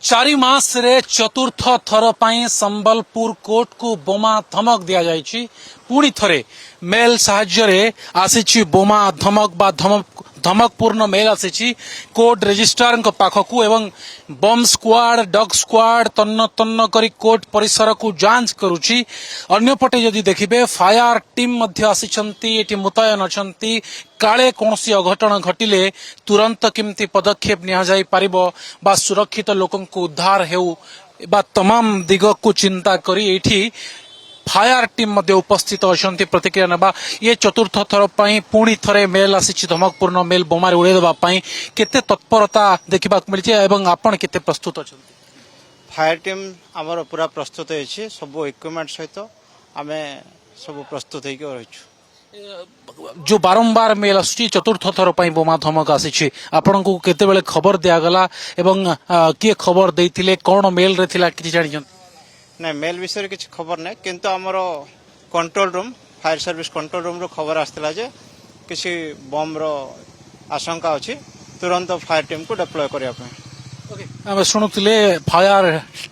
चारि मास रे चतुर्थ थर पाई संबलपुर कोर्ट को बोमा धमक दिया जाइछि। पुणी थरे मेल साहाय्य रे आसीछि बोमा धमक बा धमकपूर्ण मेल आसीछि कोर्ट रजिस्ट्रार पाखकू एवं बम स्क्वाड डग स्क्वाड तन्न तन्न करी कोर्ट परिसर को जांच करुछि। अन्यपटे जदि देखिबे फायर टीम मध्य आसीछंती एटी मुतयन अछंती काले कोनसी अघटन घटिले तुरंत किमती पदक्षेप निया जाई पारिबो बा सुरक्षित लोकन को उद्धार हेउ बा तमाम दिग को चिंता करी एठी फायर टीम मध्य उपस्थित अछंती प्रतिक्रिया नबा ये चतुर्थ थर पई पुणी थरे मेल आसीछि धमकपूर्ण मेल बोमारे उड़े देबा पई केते तत्परता देखिबा मिलछि एवं आपण केते प्रस्तुत अछंती। फायर टीम आमर पूरा प्रस्तुत अछि सब इक्विपमेंट सहित आमे सब प्रस्तुत हेकि रहिछु। जो बारंबार मेल आसुछि चतुर्थ थर पई बोमा धमक आसीछि आपण को केते बेले खबर दिया गला एवं के खबर देथिले कोन मेल रे थिला कि जानि छन नहीं मेल विषय किसी खबर नहीं किंतु आमर control room fire service control room रो खबर आसला जे किसी बम रो आशंका अछि तुरंत फायर टीम को डिप्लॉय करिया पे। आम शुणुले फायर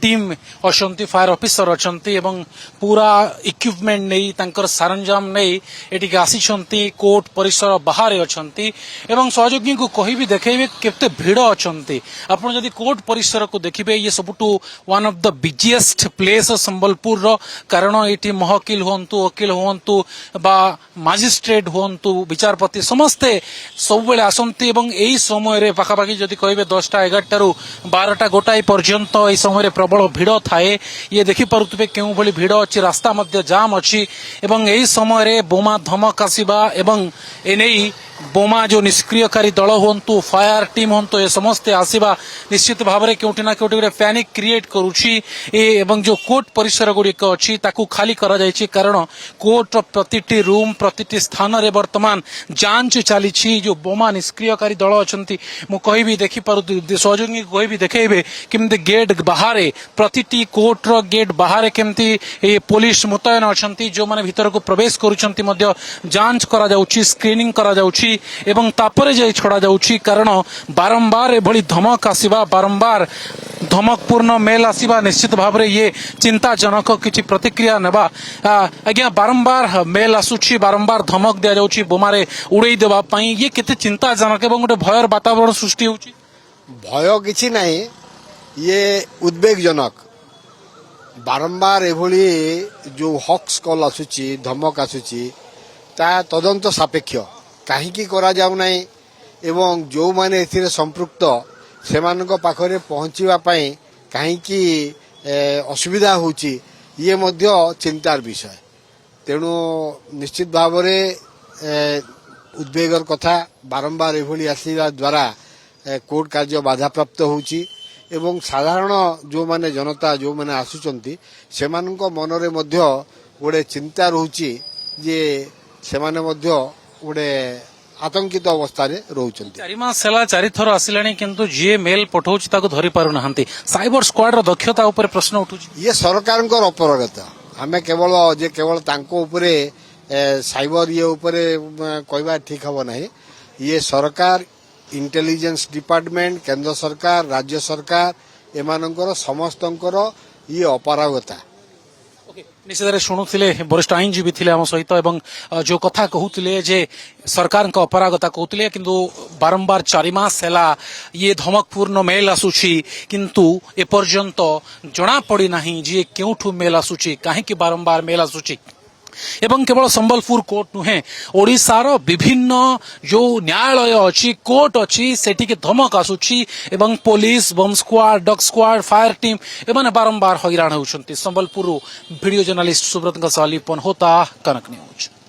टीम अछंती फायर ऑफिसर अछंती एवं पूरा इक्विपमेंट नहीं तांकर सरंजाम नहीं एटिके आसीछंती कोर्ट परिसर बाहर अछंती एवं सहयोगी को कहिबी देखैबे केते भीड़ अछंती। आपण जदि कोर्ट परिसर को देखिबे ये सबटू one of the busiest place Sambalpur रो कारण एटी महकिल होंतु वकील होंतु बा मजिस्ट्रेट होंतु विचारपति समस्ते सब बेले आसंती एवं एई समय रे पाखापाखि जदि कहिबे 10टा 11टा रु 12टा गोटाई पर्यंत यह समय प्रबल भिड़ थाए ये देखिपे क्यों भली भिड़ अच्छी रास्ता मध्य जाम अच्छी एवं यही समय बोमा धमक आसवा एवं एने बोमा जो निष्क्रियकारी दल हूँ फायर टीम हूँ ये समस्ते आसवा निश्चित भाव में क्योंकि ना क्योंकि गोटे पैनिक क्रिएट करुच्ची एवं जो कोर्ट परिसर गुड़िक अच्छी ताकू खाली करा जायछि कारण कोर्ट प्रतिटी रूम प्रतिटी स्थान रे वर्तमान जांच चली जो बोमा निष्क्रियकारी दल अच्छा मु कहि देखिपे सहयोगी कहि देखेबे केमती गेट बाहर प्रतिटी कोर्ट रो गेट बाहर केमती पुलिस मुतयन अच्छा जो माने भीतर को प्रवेश करुछंती मध्य जांच करा जाउछि स्क्रीनिंग करा जाउछि एवं तापरे जे छड़ा जाउछि कारण बारंबार एभली धमक आसीबा बारंबार धमकपूर्ण मेल आसीबा निश्चित भाव में ये चिंताजनक किछि प्रतिक्रिया नेबा आज्ञा बारंबार मेल आसुछि बारंबार धमक दिया जाउछि बोमारे उड़ेई देबा पई ये केते चिंताजनक एवं गोटे भयर वातावरण सृष्टि होउछि। भय किछि नहीं ये उद्वेगजनक बारंबार एभली जो हक्स कल आसुछि धमक आसुछि ता तदंत सापेक्ष कहीं करा जाऊ नहीं एवं जो माने एथिरे संपृक्त सेमानक पाखरे पहुंचीबा पई कहीं असुविधा होउछि ये मध्य चिंतार विषय तेणु निश्चित भाव में उद्वेगर कथा बारंबार एभली आसीबा द्वारा कोर्ट कार्य बाधाप्राप्त होउछि एवं साधारण जो माने जनता जो माने आसुचंती सेमानक मनरे मध्य गोटे चिंता रहुछि जे सेमाने मध्य गोटे आतंकित अवस्था रोचंती। 4 मास हला 4 थर आसिलानी किंतु जे मेल पठौछि ताको धरि पारु नहंती साइबर स्क्वाड रो दक्षता ऊपर प्रश्न उठुछि। ये सरकारनकर अपरगता हमें केवल तांको ऊपरे साइबर ये ऊपरे कहबा ठीक हबो नहीं ये सरकार इंटेलिजेंस डिपार्टमेंट केंद्र सरकार राज्य सरकार एमानकर समस्तंकर ये अपरागता निश्चित शुणुले वरिष्ठ आईनजीवी थे आम सहित एवं जो कथा कहते जे सरकार अपरागता कहते किंतु बारंबार 4 मास है ये धमकपूर्ण मेल आसुछि किंतु एपर्यंत जना पड़ी नहीं जे क्यों मेल आसुछि कहीं बारंबार मेल आसुछि एवं केवल संबलपुर कोर्ट नुहे ओडिशार विभिन्न जो न्यायालय अच्छी कोर्ट अच्छी सेठी के धमक आसुछि एवं पुलिस बम स्क्वाड डग स्क्वाड फायर टीम एमाने बारंबार हैरान होउछंती। संबलपुर वीडियो जर्नलिस्ट सुब्रत लिपन होता कनक न्यूज।